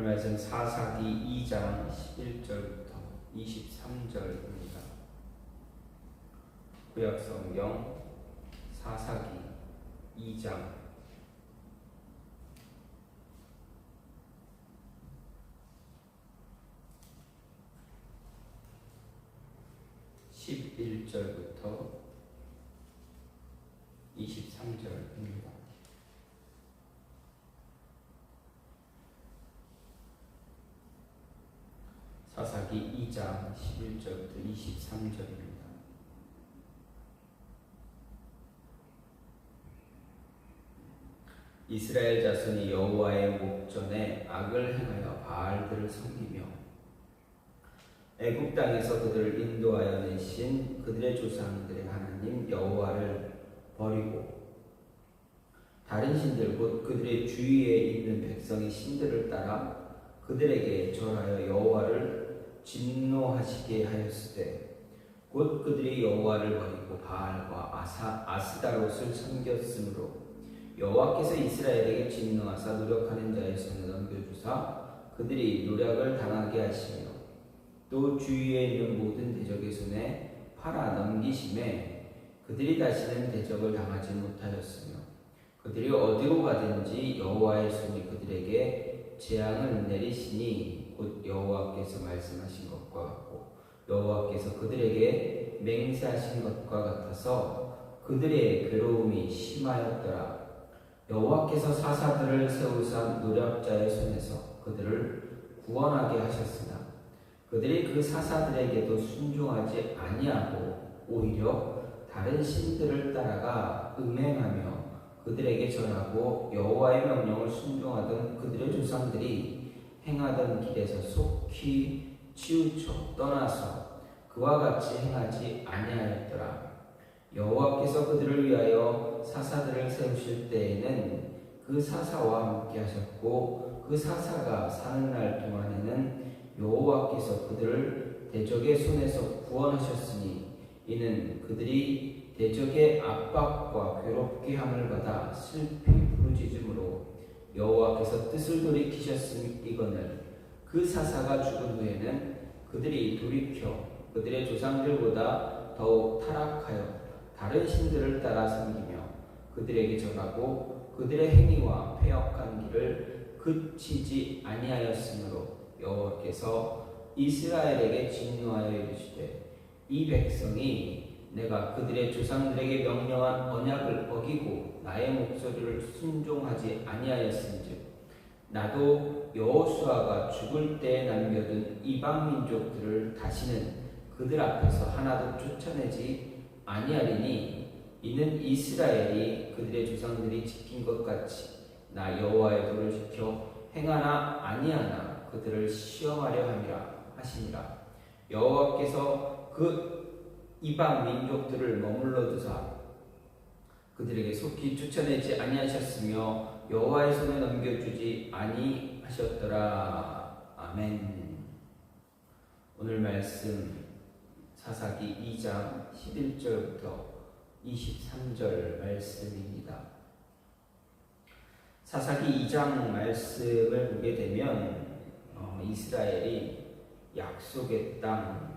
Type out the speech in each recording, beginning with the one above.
오늘 말씀 사사기 2장 11절부터 23절입니다. 구약성경 사사기 2장 11절부터 23절입니다. 사사기 2장 11절부터 23절입니다. 이스라엘 자손이 여호와의 목전에 악을 행하여 바알들을 섬기며 애굽 땅에서 그들을 인도하여 내신 그들의 조상들의 하나님 여호와를 버리고 다른 신들 곧 그들의 주위에 있는 백성의 신들을 따라 그들에게 절하여 여호와를 진노하시게 하였으되 곧 그들이 여호와를 버리고 바알과 아스다롯을 섬겼으므로 여호와께서 이스라엘에게 진노하사 노력하는 자의 손에 넘겨주사 그들이 노력을 당하게 하시며 또 주위에 있는 모든 대적의 손에 팔아 넘기심에 그들이 다시는 대적을 당하지 못하였으며 그들이 어디로 가든지 여호와의 손이 그들에게 재앙을 내리시니 곧 여호와께서 말씀하신 것과 같고 여호와께서 그들에게 맹세하신 것과 같아서 그들의 괴로움이 심하였더라. 여호와께서 사사들을 세우사 노략자의 손에서 그들을 구원하게 하셨으나 그들이 그 사사들에게도 순종하지 아니하고 오히려 다른 신들을 따라가 음행하며 그들에게 절하고 여호와의 명령을 순종하던 그들의 조상들이 행하던 길에서 속히 치우쳐 떠나서 그와 같이 행하지 아니하였더라. 여호와께서 그들을 위하여 사사들을 세우실 때에는 그 사사와 함께 하셨고 그 사사가 사는 날 동안에는 여호와께서 그들을 대적의 손에서 구원하셨으니 이는 그들이 대적의 압박과 괴롭게 함을 받아 슬피 부르짖음으로 여호와께서 뜻을 돌이키셨음이거늘 그 사사가 죽은 후에는 그들이 돌이켜 그들의 조상들보다 더욱 타락하여 다른 신들을 따라 섬기며 그들에게 절하고 그들의 행위와 패역한 길을 그치지 아니하였으므로 여호와께서 이스라엘에게 진노하여 이르시되 이 백성이 내가 그들의 조상들에게 명령한 언약을 어기고 나의 목소리를 순종하지 아니하였은즉 나도 여호수아가 죽을 때에 남겨둔 이방 민족들을 다시는 그들 앞에서 하나도 쫓아내지 아니하리니 이는 이스라엘이 그들의 조상들이 지킨 것 같이 나 여호와의 도를 지켜 행하나 아니하나 그들을 시험하려 함이라 하시니라. 여호와께서 그 이방 민족들을 머물러 두사 그들에게 속히 쫓아내지 아니하셨으며 여호와의 손에 넘겨주지 아니하셨더라. 아멘. 오늘 말씀 사사기 2장 11절부터 23절 말씀입니다. 사사기 2장 말씀을 보게 되면 이스라엘이 약속의 땅,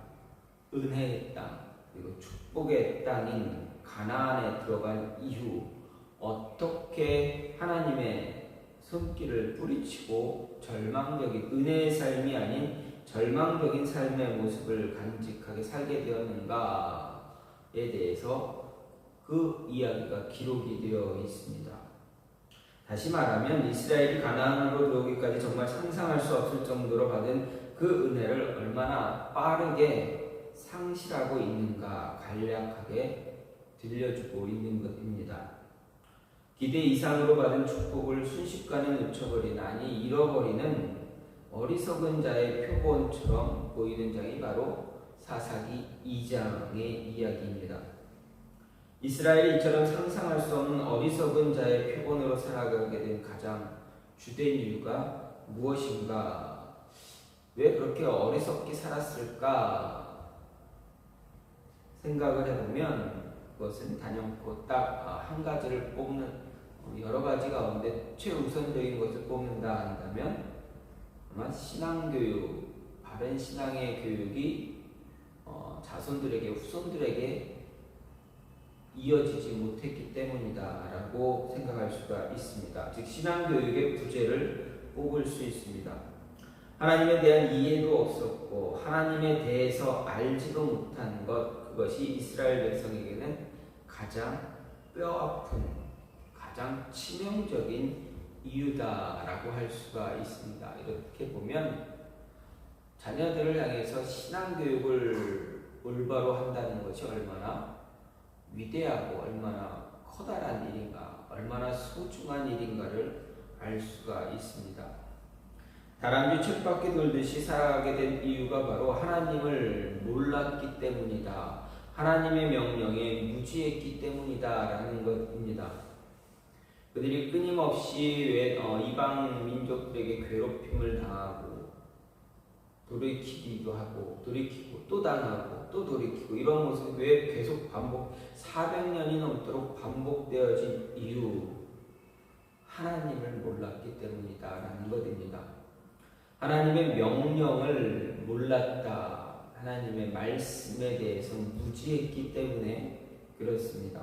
은혜의 땅, 그리고 축복의 땅인 가나안에 들어간 이후 어떻게 하나님의 손길을 뿌리치고 절망적인 은혜의 삶이 아닌 절망적인 삶의 모습을 간직하게 살게 되었는가에 대해서 그 이야기가 기록이 되어 있습니다. 다시 말하면 이스라엘이 가나안으로 들어오기까지 정말 상상할 수 없을 정도로 받은 그 은혜를 얼마나 빠르게 상실하고 있는가 간략하게 들려주고 있는 것입니다. 기대 이상으로 받은 축복을 순식간에 놓쳐버린 아니 잃어버리는 어리석은 자의 표본처럼 보이는 장이 바로 사사기 2장의 이야기입니다. 이스라엘이 이처럼 상상할 수 없는 어리석은 자의 표본으로 살아가게 된 가장 주된 이유가 무엇인가? 왜 그렇게 어리석게 살았을까? 생각을 해보면 그것은 단연코 딱 한 가지를 뽑는 여러 가지 가운데 최우선적인 것을 뽑는다 한다면 아마 신앙교육, 바른 신앙의 교육이 자손들에게, 후손들에게 이어지지 못했기 때문이다라고 생각할 수가 있습니다. 즉 신앙교육의 부재를 뽑을 수 있습니다. 하나님에 대한 이해도 없었고 하나님에 대해서 알지도 못한 그것이 이스라엘 백성에게는 가장 뼈아픈, 가장 치명적인 이유다라고 할 수가 있습니다. 이렇게 보면 자녀들을 향해서 신앙교육을 올바로 한다는 것이 얼마나 위대하고 얼마나 커다란 일인가, 얼마나 소중한 일인가를 알 수가 있습니다. 다람쥐 쳇바퀴 돌듯이 살아가게 된 이유가 바로 하나님을 몰랐기 때문이다. 하나님의 명령에 무지했기 때문이다라는 것입니다. 그들이 끊임없이 이방 민족들에게 괴롭힘을 당하고 돌이키기도 하고 돌이키고 또 당하고 또 돌이키고 이런 모습이 왜 계속 400년이 넘도록 반복되어진 이유, 하나님을 몰랐기 때문이다라는 것입니다. 하나님의 명령을 몰랐다, 하나님의 말씀에 대해서 무지했기 때문에 그렇습니다.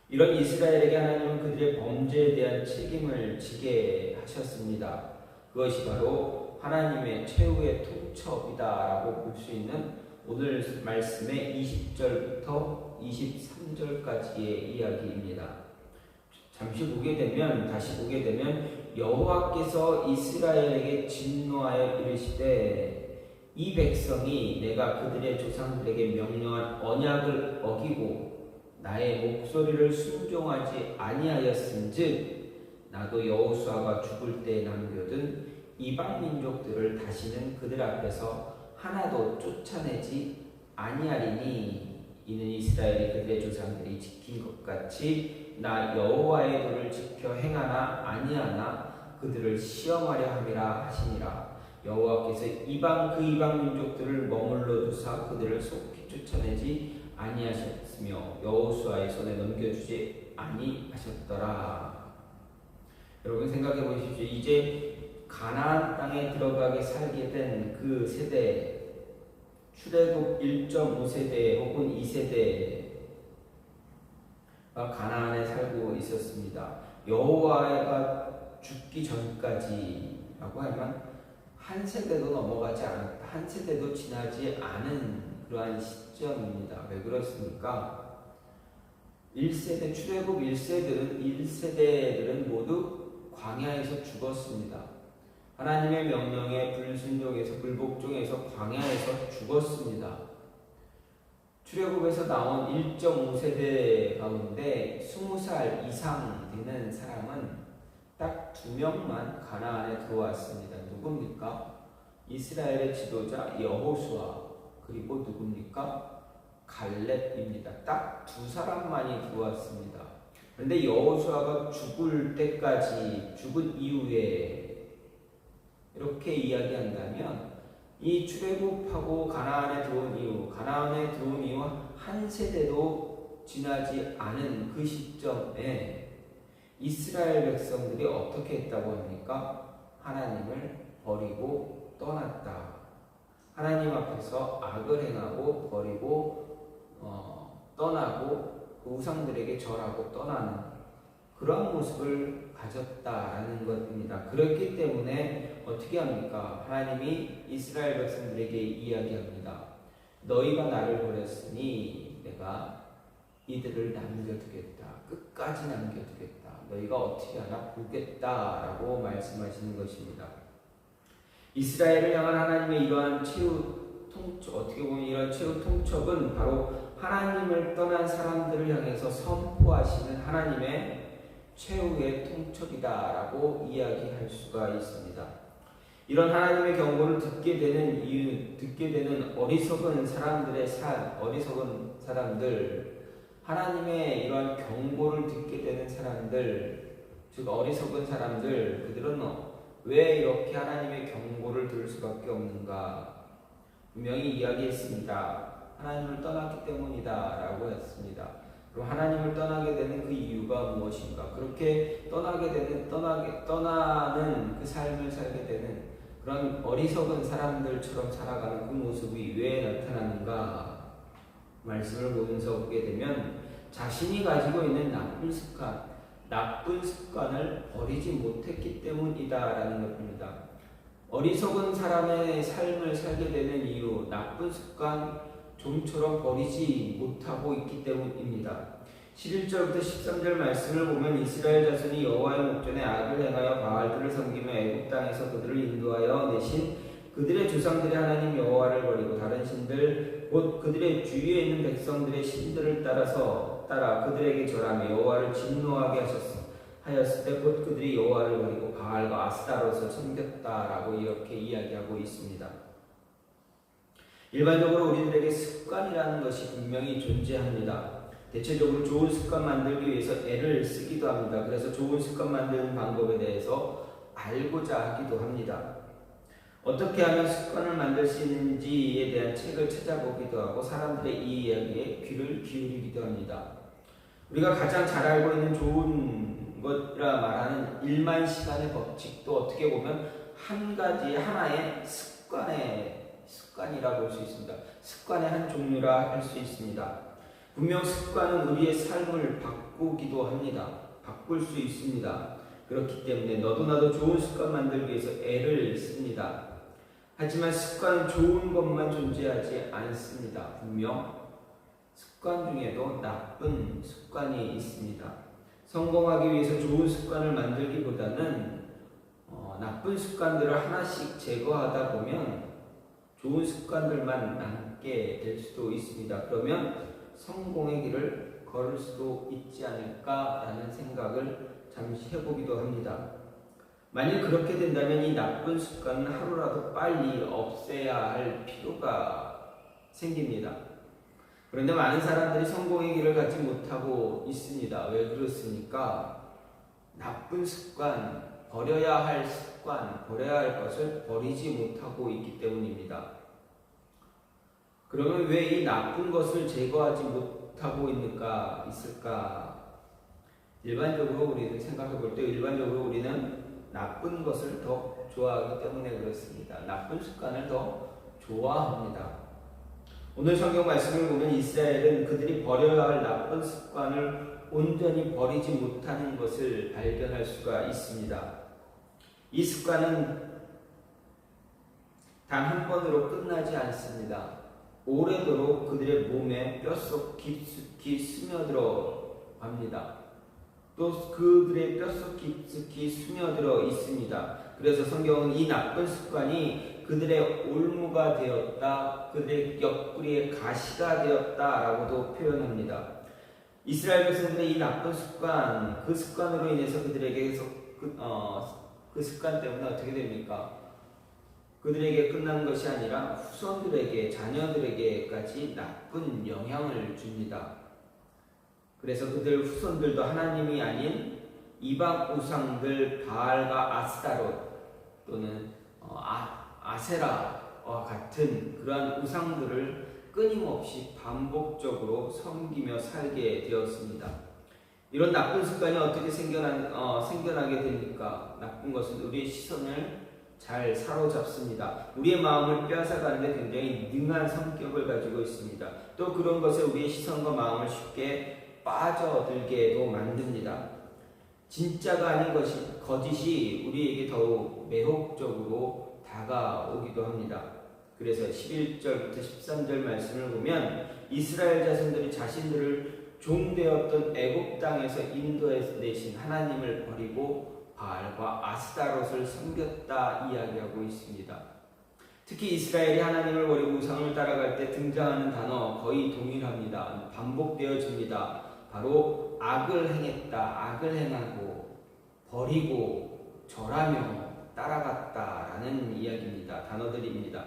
이런 이스라엘에게 하나님은 그들의 범죄에 대한 책임을 지게 하셨습니다. 그것이 바로 하나님의 최후의 통첩이다라고 볼 수 있는 오늘 말씀의 20절부터 23절까지의 이야기입니다. 다시 보게 되면 여호와께서 이스라엘에게 진노하여 이르시되 이 백성이 내가 그들의 조상들에게 명령한 언약을 어기고 나의 목소리를 순종하지 아니하였은즉 나도 여호수아가 죽을 때 남겨둔 이방 민족들을 다시는 그들 앞에서 하나도 쫓아내지 아니하리니 이는 이스라엘이 그들의 조상들이 지킨 것 같이 나 여호와의 도를 지켜 행하나 아니하나 그들을 시험하려 함이라 하시니라. 여호와께서 이방 민족들을 머물러 두사 그들을 속히 쫓아내지 아니하셨으며 여호수아의 손에 넘겨주지 아니하셨더라. 여러분 생각해 보십시오. 이제 가나안 땅에 들어가게 살게 된 그 세대, 출애굽 1.5세대 혹은 2세대가 가나안에 살고 있었습니다. 여호와가 죽기 전까지라고 하면 한 세대도 넘어가지 않았다, 한 세대도 지나지 않은 그러한 시점입니다. 왜 그렇습니까? 1세대, 출애굽 1세대들은 모두 광야에서 죽었습니다. 하나님의 명령에 불순종해서 불복종해서 광야에서 죽었습니다. 출애굽에서 나온 1.5세대 가운데 20살 이상 되는 사람은 딱 2명만 가나안에 들어왔습니다. 누굽니까? 이스라엘의 지도자 여호수아, 그리고 누굽니까? 갈렙입니다. 딱 2사람만이 들어왔습니다. 그런데 여호수아가 죽을 때까지, 죽은 이후에 이렇게 이야기한다면 이 출애굽하고 가나안에 들어온 이후 한 세대도 지나지 않은 그 시점에 이스라엘 백성들이 어떻게 했다고 합니까? 하나님을 버리고 떠났다. 하나님 앞에서 악을 행하고 버리고 떠나고 그 우상들에게 절하고 떠나는 그러한 모습을 가졌다라는 것입니다. 그렇기 때문에 어떻게 합니까? 하나님이 이스라엘 백성들에게 이야기합니다. 너희가 나를 버렸으니 내가 이들을 남겨두겠다. 끝까지 남겨두겠다. 너희가 어떻게 하나 보겠다라고 말씀하시는 것입니다. 이스라엘을 향한 하나님의 이러한 최후 통첩, 어떻게 보면 이런 최후 통첩은 바로 하나님을 떠난 사람들을 향해서 선포하시는 하나님의 최후의 통첩이다라고 이야기할 수가 있습니다. 이런 하나님의 경고를 듣게 되는 어리석은 사람들, 하나님의 이러한 경고를 듣게 되는 사람들, 즉 어리석은 사람들, 그들은 왜 이렇게 하나님의 경고를 들을 수밖에 없는가? 분명히 이야기했습니다. 하나님을 떠났기 때문이다라고 했습니다. 그럼 하나님을 떠나게 되는 그 이유가 무엇인가? 그렇게 떠나는 그 삶을 살게 되는 그런 어리석은 사람들처럼 살아가는 그 모습이 왜 나타나는가 말씀을 보면서 보게 되면 자신이 가지고 있는 나쁜 습관을 버리지 못했기 때문이다라는 것입니다. 어리석은 사람의 삶을 살게 되는 이유, 나쁜 습관 좀처럼 버리지 못하고 있기 때문입니다. 11절부터 13절 말씀을 보면 이스라엘 자손이 여호와의 목전에 악을 행하여 바알들을 섬기며 애굽 땅에서 그들을 인도하여 내신 그들의 조상들의 하나님 여호와를 버리고 다른 신들 곧 그들의 주위에 있는 백성들의 신들을 따라 그들에게 절하며 여호와를 진노하게 하였을 때 곧 그들이 여호와를 버리고 바알과 아스타롯을 섬겼다라고 이렇게 이야기하고 있습니다. 일반적으로 우리들에게 습관이라는 것이 분명히 존재합니다. 대체적으로 좋은 습관 만들기 위해서 애를 쓰기도 합니다. 그래서 좋은 습관 만드는 방법에 대해서 알고자 하기도 합니다. 어떻게 하면 습관을 만들 수 있는지에 대한 책을 찾아보기도 하고 사람들의 이 이야기에 귀를 기울이기도 합니다. 우리가 가장 잘 알고 있는 좋은 것이라 말하는 1만 시간의 법칙도 어떻게 보면 하나의 습관이라 볼 수 있습니다. 습관의 한 종류라 할 수 있습니다. 분명 습관은 우리의 삶을 바꾸기도 합니다. 바꿀 수 있습니다. 그렇기 때문에 너도 나도 좋은 습관 만들기 위해서 애를 씁니다. 하지만 습관은 좋은 것만 존재하지 않습니다. 분명 습관 중에도 나쁜 습관이 있습니다. 성공하기 위해서 좋은 습관을 만들기보다는 나쁜 습관들을 하나씩 제거하다 보면 좋은 습관들만 남게 될 수도 있습니다. 그러면 성공의 길을 걸을 수도 있지 않을까라는 생각을 잠시 해보기도 합니다. 만일 그렇게 된다면 이 나쁜 습관은 하루라도 빨리 없애야 할 필요가 생깁니다. 그런데 많은 사람들이 성공의 길을 갖지 못하고 있습니다. 왜 그렇습니까? 나쁜 습관, 버려야 할 것을 버리지 못하고 있기 때문입니다. 그러면 왜 이 나쁜 것을 제거하지 못하고 있을까? 일반적으로 우리는 생각해 볼 때 우리는 나쁜 것을 더 좋아하기 때문에 그렇습니다. 나쁜 습관을 더 좋아합니다. 오늘 성경 말씀을 보면 이스라엘은 그들이 버려야 할 나쁜 습관을 온전히 버리지 못하는 것을 발견할 수가 있습니다. 이 습관은 단 한 번으로 끝나지 않습니다. 오래도록 그들의 몸에 뼛속 깊숙이 스며들어 갑니다. 또 그들의 뼛속 깊숙이 스며들어 있습니다. 그래서 성경은 이 나쁜 습관이 그들의 올무가 되었다, 그들의 옆구리의 가시가 되었다라고도 표현합니다. 이스라엘 백성들의 이 나쁜 습관, 그 습관으로 인해서 그들에게서 그 습관 때문에 어떻게 됩니까? 그들에게 끝나는 것이 아니라 후손들에게, 자녀들에게까지 나쁜 영향을 줍니다. 그래서 그들 후손들도 하나님이 아닌 이방 우상들 바알과 아스타롯 또는 아세라와 같은 그러한 우상들을 끊임없이 반복적으로 섬기며 살게 되었습니다. 이런 나쁜 습관이 어떻게 생겨나게 됩니까? 나쁜 것은 우리의 시선을 잘 사로잡습니다. 우리의 마음을 빼앗아가는데 굉장히 능한 성격을 가지고 있습니다. 또 그런 것에 우리의 시선과 마음을 쉽게 빠져들게도 만듭니다. 진짜가 아닌 거짓이 우리에게 더욱 매혹적으로 다가오기도 합니다. 그래서 11절부터 13절 말씀을 보면 이스라엘 자손들이 자신들을 종되었던 애굽 땅에서 인도해 내신 하나님을 버리고 바알과 아스타롯을 섬겼다 이야기하고 있습니다. 특히 이스라엘이 하나님을 버리고 우상을 따라갈 때 등장하는 단어 거의 동일합니다. 반복되어집니다. 바로 악을 행하고 버리고 절하며 따라갔다라는 이야기입니다. 단어들입니다.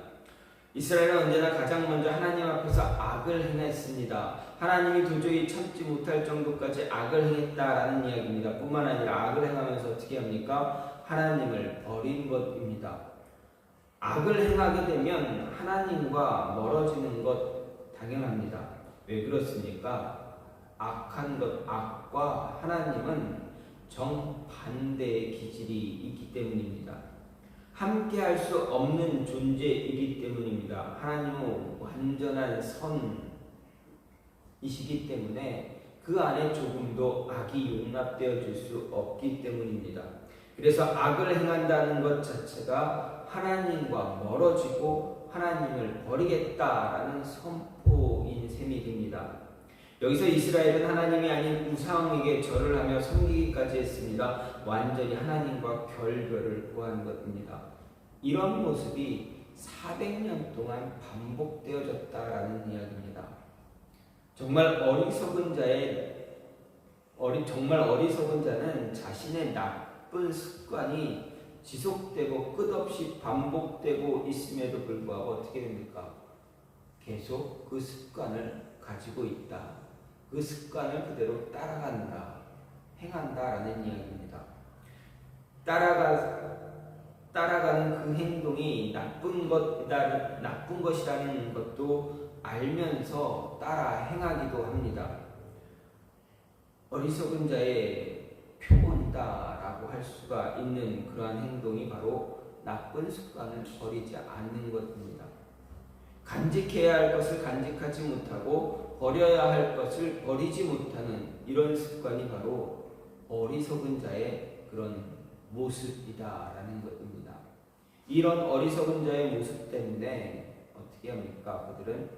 이스라엘은 언제나 가장 먼저 하나님 앞에서 악을 행했습니다. 하나님이 도저히 참지 못할 정도까지 악을 행했다라는 이야기입니다. 뿐만 아니라 악을 행하면서 어떻게 합니까? 하나님을 버린 것입니다. 악을 행하게 되면 하나님과 멀어지는 것 당연합니다. 왜 그렇습니까? 악과 하나님은 정반대의 기질이 있기 때문입니다. 함께 할 수 없는 존재이기 때문입니다. 하나님은 완전한 선이시기 때문에 그 안에 조금도 악이 용납되어 줄 수 없기 때문입니다. 그래서 악을 행한다는 것 자체가 하나님과 멀어지고 하나님을 버리겠다라는 선포인 셈이 됩니다. 여기서 이스라엘은 하나님이 아닌 우상에게 절을 하며 섬기기까지 했습니다. 완전히 하나님과 결별을 구한 것입니다. 이런 모습이 400년 동안 반복되어졌다라는 이야기입니다. 정말 어리석은 자는 자신의 나쁜 습관이 지속되고 끝없이 반복되고 있음에도 불구하고 어떻게 됩니까? 계속 그 습관을 가지고 있다. 그 습관을 그대로 따라간다, 행한다라는 이야기입니다. 따라가는 그 행동이 나쁜 것이라는 것도 알면서 따라 행하기도 합니다. 어리석은 자의 표본이다라고 할 수가 있는 그러한 행동이 바로 나쁜 습관을 버리지 않는 것입니다. 간직해야 할 것을 간직하지 못하고 버려야 할 것을 버리지 못하는 이런 습관이 바로 어리석은 자의 그런 모습이다라는 것입니다. 이런 어리석은 자의 모습 때문에 어떻게 합니까? 그들은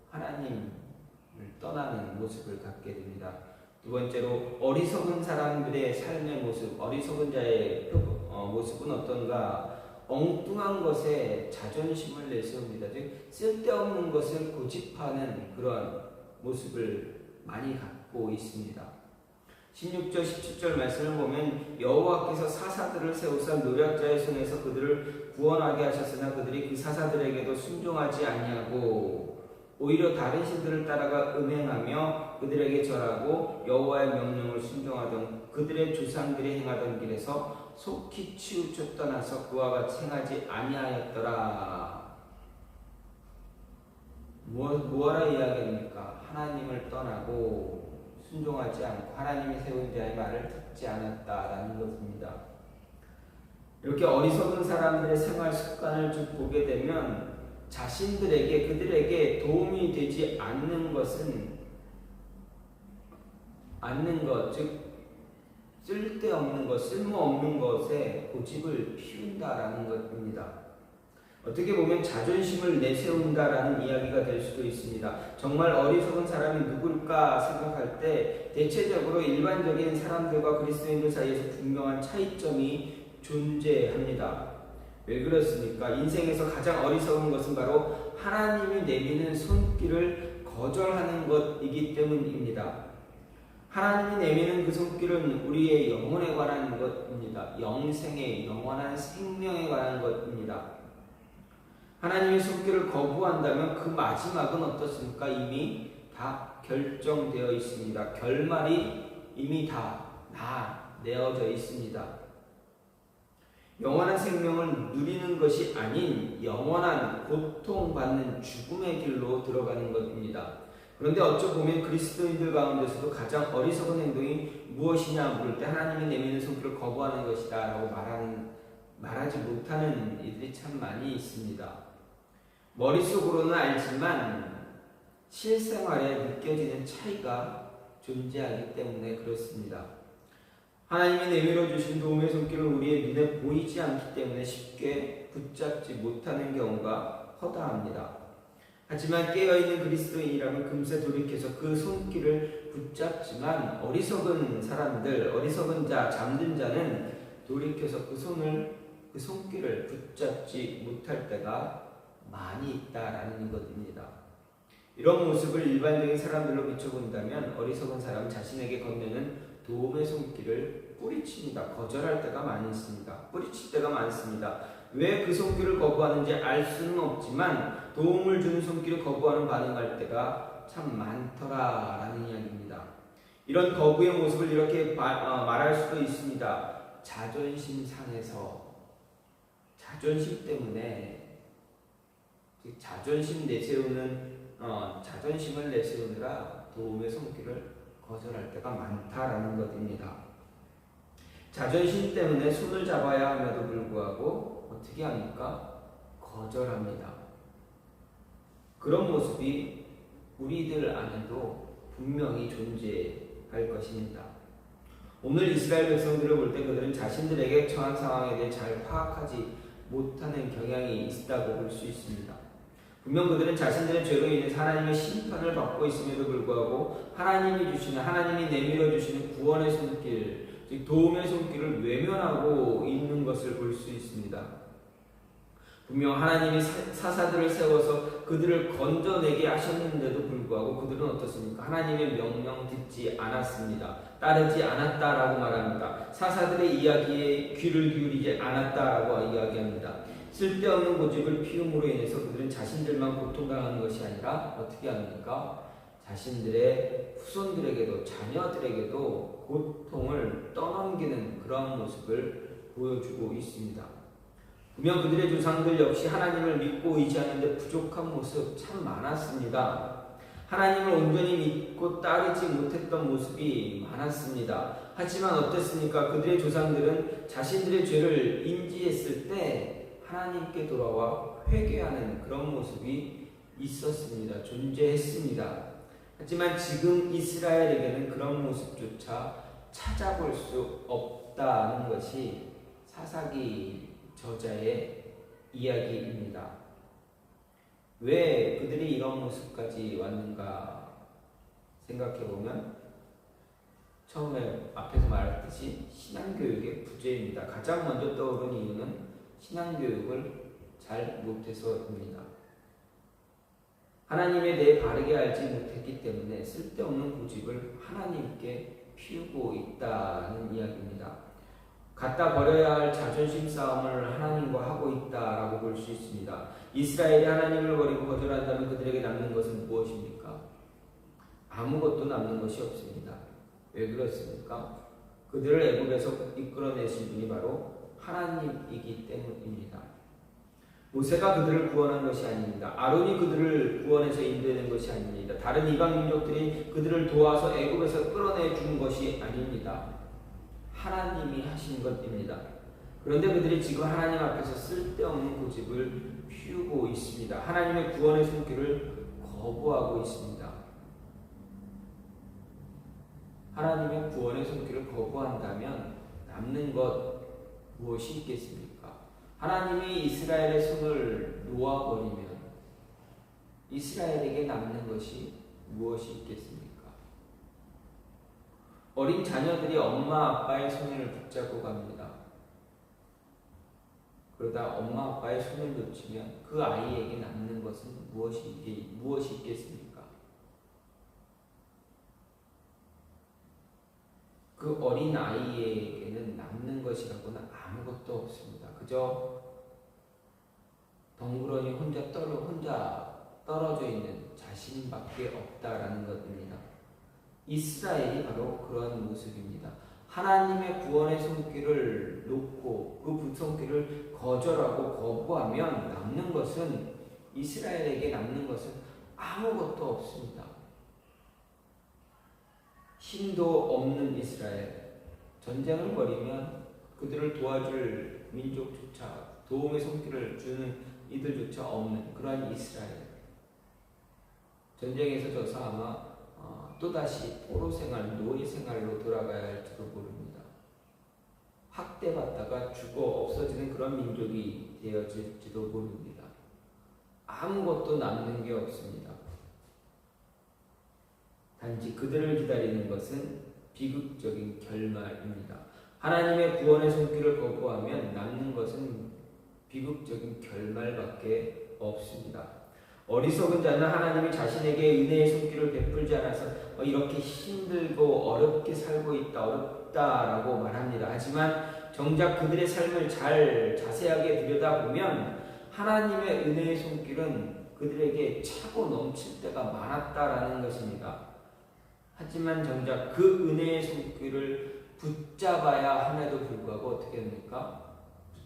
하나님을 떠나는 모습을 갖게 됩니다. 두 번째로 어리석은 사람들의 삶의 모습, 어리석은 자의 모습은 어떤가? 엉뚱한 것에 자존심을 내세웁니다. 즉 쓸데없는 것을 고집하는 그런 모습을 많이 갖고 있습니다. 16절 17절 말씀을 보면 여호와께서 사사들을 세우사 노략자의 손에서 그들을 구원하게 하셨으나 그들이 그 사사들에게도 순종하지 아니하고 오히려 다른 신들을 따라가 음행하며 그들에게 절하고 여호와의 명령을 순종하던 그들의 조상들이 행하던 길에서 속히 치우쳐 떠나서 그와 같이 행하지 아니하였더라. 뭐라 이야기합니까? 하나님을 떠나고 순종하지 않고 하나님이 세운 자의 말을 듣지 않았다라는 것입니다. 이렇게 어리석은 사람들의 생활 습관을 쭉 보게 되면 그들에게 도움이 되지 않는 것, 즉 쓸데없는 것, 쓸모없는 것에 고집을 피운다라는 것입니다. 어떻게 보면 자존심을 내세운다라는 이야기가 될 수도 있습니다. 정말 어리석은 사람이 누굴까 생각할 때 대체적으로 일반적인 사람들과 그리스도인들 사이에서 분명한 차이점이 존재합니다. 왜 그렇습니까? 인생에서 가장 어리석은 것은 바로 하나님이 내미는 손길을 거절하는 것이기 때문입니다. 하나님이 내미는 그 손길은 우리의 영혼에 관한 것입니다. 영생의 영원한 생명에 관한 것입니다. 하나님의 손길을 거부한다면 그 마지막은 어떻습니까? 이미 다 결정되어 있습니다. 결말이 이미 다 내어져 있습니다. 영원한 생명을 누리는 것이 아닌 영원한 고통받는 죽음의 길로 들어가는 것입니다. 그런데 어쩌보면 그리스도인들 가운데서도 가장 어리석은 행동이 무엇이냐 물을 때 하나님이 내미는 손길을 거부하는 것이다 라고 말하지 못하는 이들이 참 많이 있습니다. 머릿속으로는 알지만 실생활에 느껴지는 차이가 존재하기 때문에 그렇습니다. 하나님이 내밀어 주신 도움의 손길은 우리의 눈에 보이지 않기 때문에 쉽게 붙잡지 못하는 경우가 허다합니다. 하지만 깨어있는 그리스도인이라면 금세 돌이켜서 그 손길을 붙잡지만 어리석은 사람들, 어리석은 자, 잠든 자는 돌이켜서 그 손길을 붙잡지 못할 때가 많이 있다라는 것입니다. 이런 모습을 일반적인 사람들로 비춰본다면 어리석은 사람은 자신에게 건네는 도움의 손길을 뿌리칩니다. 거절할 때가 많습니다. 뿌리칠 때가 많습니다. 왜 그 손길을 거부하는지 알 수는 없지만 도움을 주는 손길을 거부하는 반응할 때가 참 많더라라는 이야기입니다. 이런 거부의 모습을 이렇게 말할 수도 있습니다. 자존심 상해서, 자존심 때문에 자존심을 내세우느라 도움의 손길을 거절할 때가 많다라는 것입니다. 자존심 때문에 손을 잡아야 함에도 불구하고 어떻게 합니까? 거절합니다. 그런 모습이 우리들 안에도 분명히 존재할 것입니다. 오늘 이스라엘 백성들을 볼 때 그들은 자신들에게 처한 상황에 대해 잘 파악하지 못하는 경향이 있다고 볼 수 있습니다. 분명 그들은 자신들의 죄로 인해서 하나님의 심판을 받고 있음에도 불구하고 하나님이 내밀어 주시는 구원의 손길, 즉 도움의 손길을 외면하고 있는 것을 볼 수 있습니다. 분명 하나님이 사사들을 세워서 그들을 건져내게 하셨는데도 불구하고 그들은 어떻습니까? 하나님의 명령 듣지 않았습니다. 따르지 않았다라고 말합니다. 사사들의 이야기에 귀를 기울이지 않았다라고 이야기합니다. 쓸데없는 고집을 피움으로 인해서 그들은 자신들만 고통당하는 것이 아니라 어떻게 합니까? 자신들의 후손들에게도 자녀들에게도 고통을 떠넘기는 그런 모습을 보여주고 있습니다. 분명 그들의 조상들 역시 하나님을 믿고 의지하는데 부족한 모습 참 많았습니다. 하나님을 온전히 믿고 따르지 못했던 모습이 많았습니다. 하지만 어땠습니까? 그들의 조상들은 자신들의 죄를 인지했을 때 하나님께 돌아와 회개하는 그런 모습이 있었습니다. 존재했습니다. 하지만 지금 이스라엘에게는 그런 모습조차 찾아볼 수 없다는 것이 사사기 저자의 이야기입니다. 왜 그들이 이런 모습까지 왔는가 생각해보면 처음에 앞에서 말했듯이 신앙교육의 부재입니다. 가장 먼저 떠오른 이유는 신앙교육을 잘 못해서입니다. 하나님에 대해 바르게 알지 못했기 때문에 쓸데없는 고집을 하나님께 피우고 있다는 이야기입니다. 갖다 버려야 할 자존심 싸움을 하나님과 하고 있다라고 볼 수 있습니다. 이스라엘이 하나님을 버리고 거절한다면 그들에게 남는 것은 무엇입니까? 아무것도 남는 것이 없습니다. 왜 그렇습니까? 그들을 애굽에서 이끌어내신 분이 바로 하나님이기 때문입니다. 모세가 그들을 구원한 것이 아닙니다. 아론이 그들을 구원해서 인도해낸 것이 아닙니다. 다른 이방 민족들이 그들을 도와서 애굽에서 끌어내 준 것이 아닙니다. 하나님이 하신 것입니다. 그런데 그들이 지금 하나님 앞에서 쓸데없는 고집을 피우고 있습니다. 하나님의 구원의 손길을 거부하고 있습니다. 하나님의 구원의 손길을 거부한다면 남는 것 무엇이 있겠습니까? 하나님이 이스라엘의 손을 놓아버리면 이스라엘에게 남는 것이 무엇이 있겠습니까? 어린 자녀들이 엄마 아빠의 손을 붙잡고 갑니다. 그러다 엄마 아빠의 손을 놓치면 그 아이에게 남는 것은 무엇이 있겠습니까? 그 어린 아이에게는 남는 것이라고는 아무것도 없습니다. 그저 덩그러니 혼자 떨어져 있는 자신밖에 없다라는 것입니다. 이스라엘이 바로 그런 모습입니다. 하나님의 구원의 손길을 놓고 그 손길을 거절하고 거부하면 남는 것은 이스라엘에게 남는 것은 아무것도 없습니다. 힘도 없는 이스라엘, 전쟁을 벌이면 그들을 도와줄 민족조차 도움의 손길을 주는 이들조차 없는 그러한 이스라엘. 전쟁에서 져서 아마 또다시 포로 생활, 놀이 생활로 돌아가야 할지도 모릅니다. 학대받다가 죽어 없어지는 그런 민족이 되어질지도 모릅니다. 아무것도 남는 게 없습니다. 단지 그들을 기다리는 것은 비극적인 결말입니다. 하나님의 구원의 손길을 거부하면 남는 것은 비극적인 결말밖에 없습니다. 어리석은 자는 하나님이 자신에게 은혜의 손길을 베풀지 않아서 이렇게 힘들고 어렵게 살고 있다, 어렵다라고 말합니다. 하지만 정작 그들의 삶을 잘 자세하게 들여다보면 하나님의 은혜의 손길은 그들에게 차고 넘칠 때가 많았다라는 것입니다. 하지만 정작 그 은혜의 손길을 붙잡아야 함에도 불구하고 어떻게 됩니까?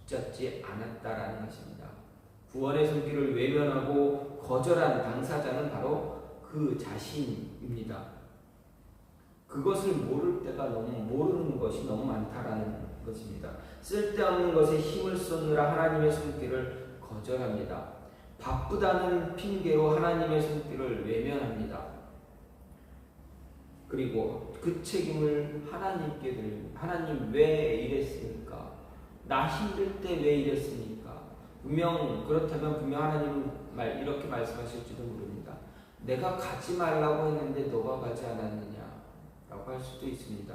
붙잡지 않았다라는 것입니다. 구원의 손길을 외면하고 거절한 당사자는 바로 그 자신입니다. 그것을 모르는 것이 너무 많다라는 것입니다. 쓸데없는 것에 힘을 쏟느라 하나님의 손길을 거절합니다. 바쁘다는 핑계로 하나님의 손길을 외면합니다. 그리고 그 책임을 하나님께 드립니다. 하나님 왜 이랬습니까? 나 힘들 때 왜 이랬습니까? 그렇다면 분명 하나님은 이렇게 말씀하실지도 모릅니다. 내가 가지 말라고 했는데 너가 가지 않았느냐 라고 할 수도 있습니다.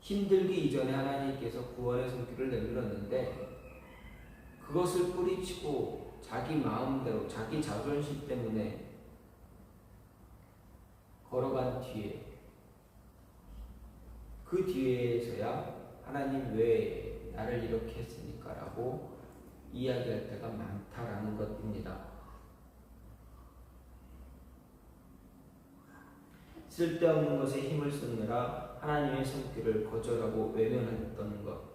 힘들기 이전에 하나님께서 구원의 손길을 내밀었는데 그것을 뿌리치고 자기 마음대로 자기 자존심 때문에 걸어간 뒤에 그 뒤에서야 하나님 왜 나를 이렇게 했습니까? 라고 이야기할 때가 많다라는 것입니다. 쓸데없는 것에 힘을 쏟느라 하나님의 손길을 거절하고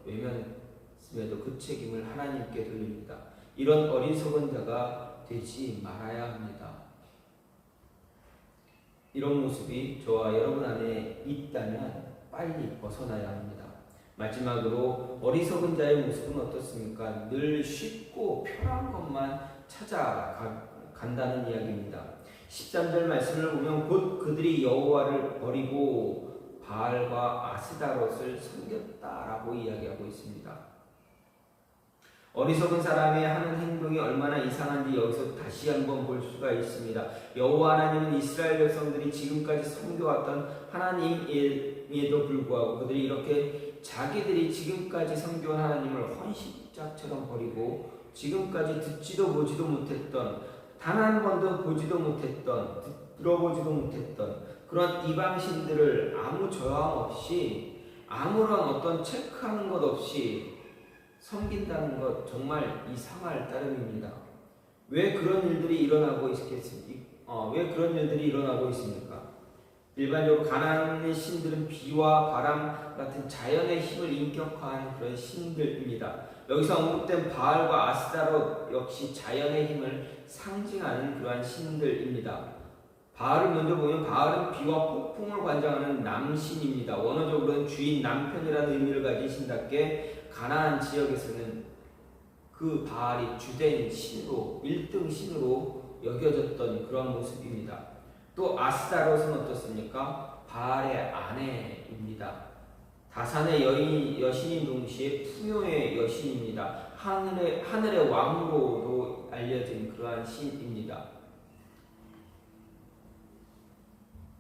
외면했음에도 그 책임을 하나님께 돌립니다. 이런 어리석은 자가 되지 말아야 합니다. 이런 모습이 저와 여러분 안에 있다면 빨리 벗어나야 합니다. 마지막으로 어리석은 자의 모습은 어떻습니까? 늘 쉽고 편한 것만 찾아간다는 이야기입니다. 13절 말씀을 보면 곧 그들이 여호와를 버리고 바알과 아스다롯을 섬겼다라고 이야기하고 있습니다. 어리석은 사람의 하는 행동이 얼마나 이상한지 여기서 다시 한번 볼 수가 있습니다. 여호와 하나님은 이스라엘 백성들이 지금까지 섬겨왔던 하나님에도 불구하고 그들이 이렇게 자기들이 지금까지 섬겨온 하나님을 헌신짝처럼 버리고 지금까지 듣지도 보지도 못했던 단 한 번도 보지도 못했던 들어보지도 못했던 그런 이방신들을 아무 저항 없이 아무런 어떤 체크하는 것 없이 섬긴다는 것 정말 이상할 따름입니다. 왜 그런 일들이 일어나고 있습니까? 일반적으로 가나안의 신들은 비와 바람 같은 자연의 힘을 인격화한 그런 신들입니다. 여기서 언급된 바알과 아스타롯 역시 자연의 힘을 상징하는 그러한 신들입니다. 바알을 먼저 보면 바알은 비와 폭풍을 관장하는 남신입니다. 원어적으로는 주인 남편이라는 의미를 가진 신답게 가나안 지역에서는 그 바알이 주된 신으로 1등 신으로 여겨졌던 그런 모습입니다. 또 아스타롯은 어떻습니까? 바알의 아내입니다. 다산의 여신인 동시에 풍요의 여신입니다. 하늘의 왕으로도 알려진 그러한 신입니다.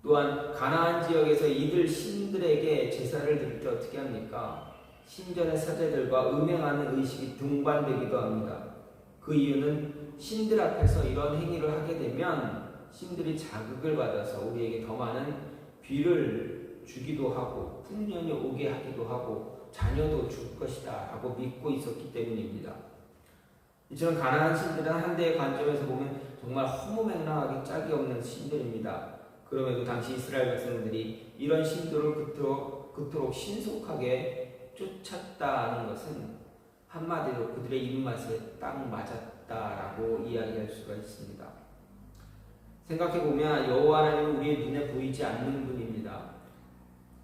또한 가나안 지역에서 이들 신들에게 제사를 드릴 때 어떻게 합니까? 신전의 사제들과 음행하는 의식이 등반되기도 합니다. 그 이유는 신들 앞에서 이런 행위를 하게 되면 신들이 자극을 받아서 우리에게 더 많은 비를 주기도 하고 풍년이 오게 하기도 하고 자녀도 줄 것이다 라고 믿고 있었기 때문입니다. 이처럼 가나안 신들은 한대의 관점에서 보면 정말 허무맹랑하게 짝이 없는 신들입니다. 그럼에도 당시 이스라엘 백성들이 이런 신들을 그토록 신속하게 쫓았다는 것은 한마디로 그들의 입맛에 딱 맞았다라고 이야기할 수가 있습니다. 생각해보면 여호와 하나님은 우리의 눈에 보이지 않는 분입니다.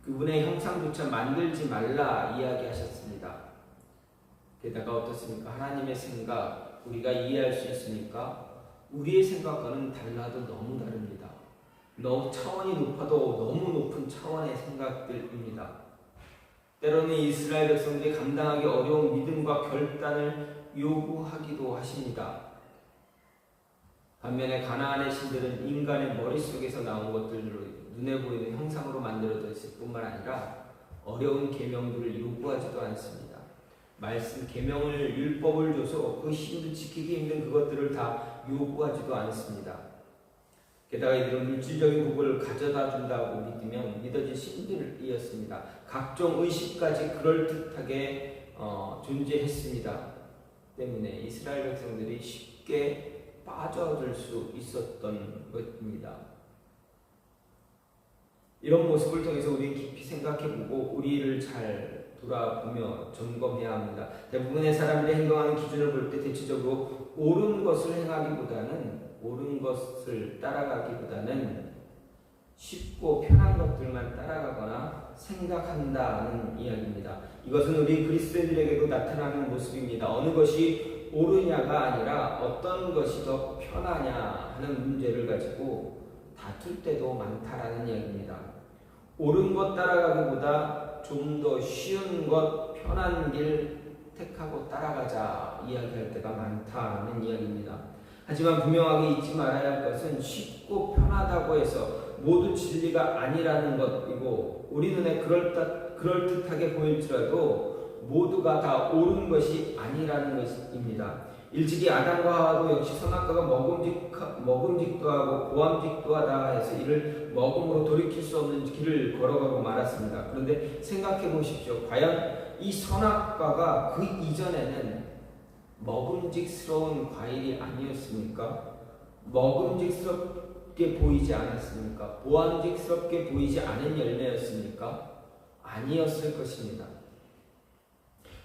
그분의 형상조차 만들지 말라 이야기하셨습니다. 게다가 어떻습니까? 하나님의 생각 우리가 이해할 수 있습니까? 우리의 생각과는 달라도 너무 다릅니다. 너무 차원이 높아도 너무 높은 차원의 생각들입니다. 때로는 이스라엘 백성들이 감당하기 어려운 믿음과 결단을 요구하기도 하십니다. 반면에 가나안의 신들은 인간의 머릿속에서 나온 것들로 눈에 보이는 형상으로 만들어졌을 뿐만 아니라 어려운 계명들을 요구하지도 않습니다. 말씀 계명을 율법을 줘서 그 힘도 지키기 힘든 그것들을 다 요구하지도 않습니다. 게다가 이들은 물질적인 복을 가져다 준다고 믿으면 믿어진 신들이었습니다. 각종 의식까지 그럴듯하게 존재했습니다. 때문에 이스라엘 백성들이 쉽게 빠져들 수 있었던 것입니다. 이런 모습을 통해서 우리는 깊이 생각해보고 우리를 잘 돌아보며 점검해야 합니다. 대부분의 사람들이 행동하는 기준을 볼 때 대체적으로 옳은 것을 행하기보다는 옳은 것을 따라가기보다는 쉽고 편한 것들만 따라가거나 생각한다는 이야기입니다. 이것은 우리 그리스도인들에게도 나타나는 모습입니다. 어느 것이 옳으냐가 아니라 어떤 것이 더 편하냐 하는 문제를 가지고 다툴 때도 많다라는 이야기입니다. 옳은 것 따라가기보다 좀 더 쉬운 것, 편한 길 택하고 따라가자 이야기할 때가 많다는 이야기입니다. 하지만 분명하게 잊지 말아야 할 것은 쉽고 편하다고 해서 모두 진리가 아니라는 것이고, 우리 눈에 그럴듯하게 보일지라도 모두가 다 옳은 것이 아니라는 것입니다. 일찍이 아담과 하와도 역시 선악과가 먹음직도 하고 고함직도 하다 해서 이를 먹음으로 돌이킬 수 없는 길을 걸어가고 말았습니다. 그런데 생각해 보십시오. 과연 이 선악과가 그 이전에는 먹음직스러운 과일이 아니었습니까? 먹음직스럽게 보이지 않았습니까? 보암직스럽게 보이지 않은 열매였습니까? 아니었을 것입니다.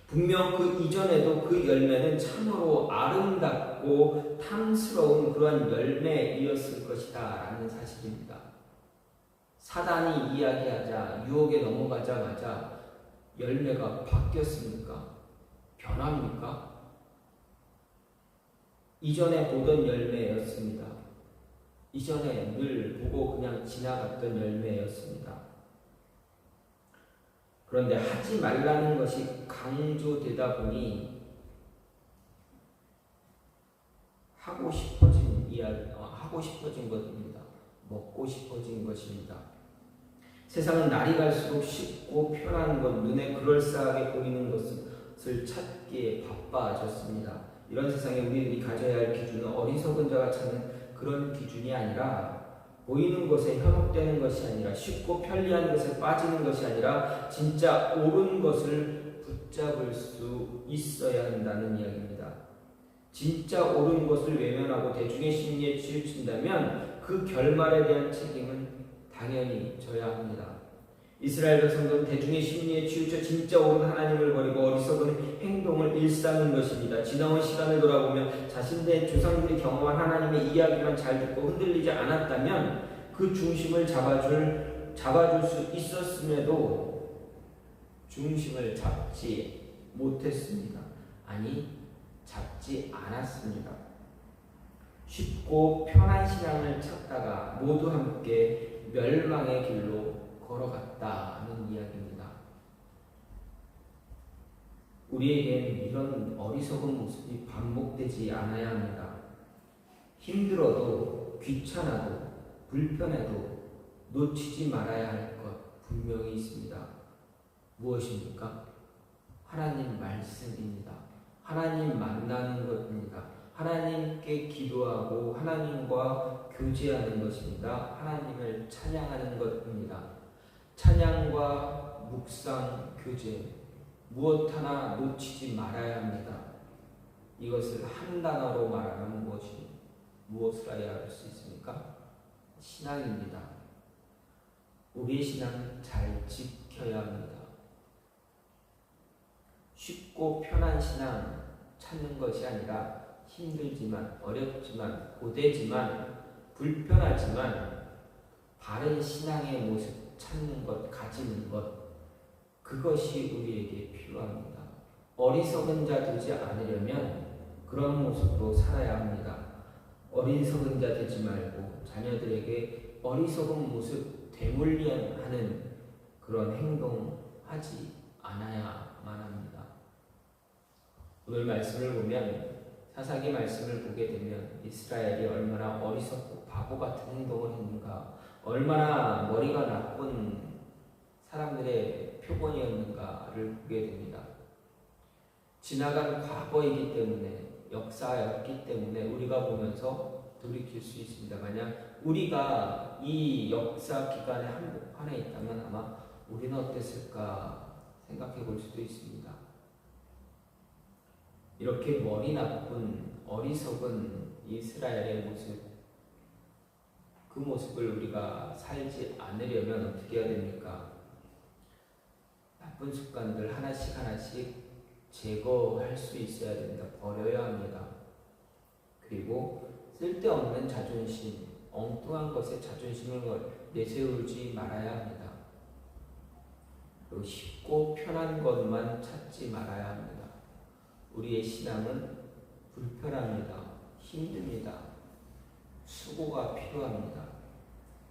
분명 그 이전에도 그 열매는 참으로 아름답고 탐스러운 그러한 열매이었을 것이다 라는 사실입니다. 사단이 이야기하자 유혹에 넘어가자마자 열매가 바뀌었습니까? 변합니까? 이전에 보던 열매였습니다. 이전에 늘 보고 그냥 지나갔던 열매였습니다. 그런데 하지 말라는 것이 강조되다 보니 하고 싶어진 것입니다. 먹고 싶어진 것입니다. 세상은 날이 갈수록 쉽고 편한 것, 눈에 그럴싸하게 보이는 것을 찾기에 바빠졌습니다. 이런 세상에 우리들이 가져야 할 기준은 어리석은 자가 찾는 그런 기준이 아니라, 보이는 것에 현혹되는 것이 아니라, 쉽고 편리한 것에 빠지는 것이 아니라 진짜 옳은 것을 붙잡을 수 있어야 한다는 이야기입니다. 진짜 옳은 것을 외면하고 대중의 심리에 치우친다면 그 결말에 대한 책임은 당연히 져야 합니다. 이스라엘 백성들은 대중의 심리에 치우쳐 진짜 옳은 하나님을 버리고 어리석은 행동을 일삼는 것입니다. 지나온 시간을 돌아보면 자신들의 조상들이 경험한 하나님의 이야기만 잘 듣고 흔들리지 않았다면 그 중심을 잡아줄 수 있었음에도 중심을 잡지 못했습니다. 아니, 잡지 않았습니다. 쉽고 편한 신앙을 찾다가 모두 함께 멸망의 길로 걸어갔다는 이야기입니다. 우리에겐 이런 어리석은 모습이 반복되지 않아야 합니다. 힘들어도, 귀찮아도, 불편해도 놓치지 말아야 할 것 분명히 있습니다. 무엇입니까? 하나님 말씀입니다. 하나님 만나는 것입니다. 하나님께 기도하고 하나님과 교제하는 것입니다. 하나님을 찬양하는 것입니다. 찬양과 묵상, 교제, 무엇 하나 놓치지 말아야 합니다. 이것을 한 단어로 말하면 무엇을 해야 할 수 있습니까? 신앙입니다. 우리의 신앙은 잘 지켜야 합니다. 쉽고 편한 신앙 찾는 것이 아니라 힘들지만, 어렵지만, 고되지만, 불편하지만 바른 신앙의 모습 찾는 것, 가지는 것, 그것이 우리에게 필요합니다. 어리석은 자 되지 않으려면 그런 모습으로 살아야 합니다. 어리석은 자 되지 말고 자녀들에게 어리석은 모습 되물리하는 그런 행동하지 않아야만 합니다. 오늘 말씀을 보면, 사사기 말씀을 보게 되면 이스라엘이 얼마나 어리석고 바보 같은 행동을 했는가, 얼마나 머리가 나쁜 사람들의 표본이었는가를 보게 됩니다. 지나간 과거이기 때문에, 역사였기 때문에 우리가 보면서 돌이킬 수 있습니다. 만약 우리가 이 역사 기간에 한해 있다면 아마 우리는 어땠을까 생각해 볼 수도 있습니다. 이렇게 머리 나쁜 어리석은 이스라엘의 모습, 그 모습을 우리가 살지 않으려면 어떻게 해야 됩니까? 나쁜 습관들 하나씩 제거할 수 있어야 됩니다. 버려야 합니다. 그리고 쓸데없는 자존심, 엉뚱한 것에 자존심을 내세우지 말아야 합니다. 그리고 쉽고 편한 것만 찾지 말아야 합니다. 우리의 신앙은 불편합니다. 힘듭니다. 수고가 필요합니다.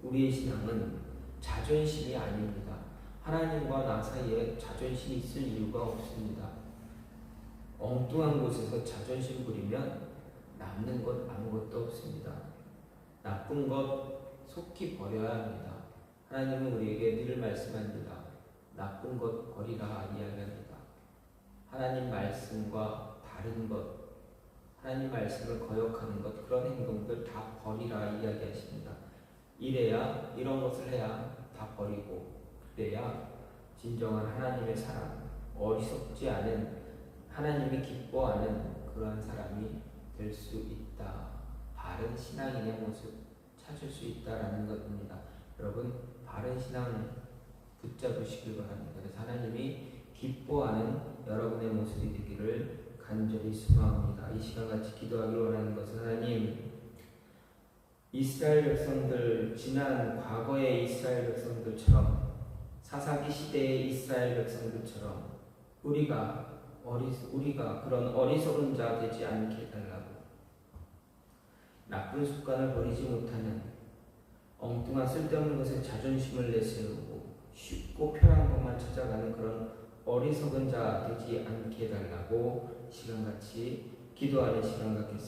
우리의 신앙은 자존심이 아닙니다. 하나님과 나 사이에 자존심이 있을 이유가 없습니다. 엉뚱한 곳에서 자존심 부리면 남는 것 아무것도 없습니다. 나쁜 것 속히 버려야 합니다. 하나님은 우리에게 늘 말씀합니다. 나쁜 것 버리라 이야기합니다. 하나님 말씀과 다른 것, 하나님 말씀을 거역하는 것, 그런 행동들 다 버리라 이야기하십니다. 이래야, 이런 것을 해야 다 버리고, 그래야 진정한 하나님의 사랑, 어리석지 않은, 하나님이 기뻐하는 그러한 사람이 될 수 있다. 바른 신앙인의 모습 찾을 수 있다라는 것입니다. 여러분, 바른 신앙 붙잡으시길 바랍니다. 그래서 하나님이 기뻐하는 여러분의 모습이 되기를 간절히 소망합니다. 이 시간 같이 기도하길 원하는 것은 하나님, 이스라엘 백성들, 지난 과거의 이스라엘 백성들처럼, 사사기 시대의 이스라엘 백성들처럼 우리가 그런 어리석은 자 되지 않게 해달라고, 나쁜 습관을 버리지 못하는, 엉뚱한 쓸데없는 것에 자존심을 내세우고 쉽고 편한 것만 찾아가는 그런 어리석은 자 되지 않게 해달라고 시간같이 기도하는 시간 갖겠습니다.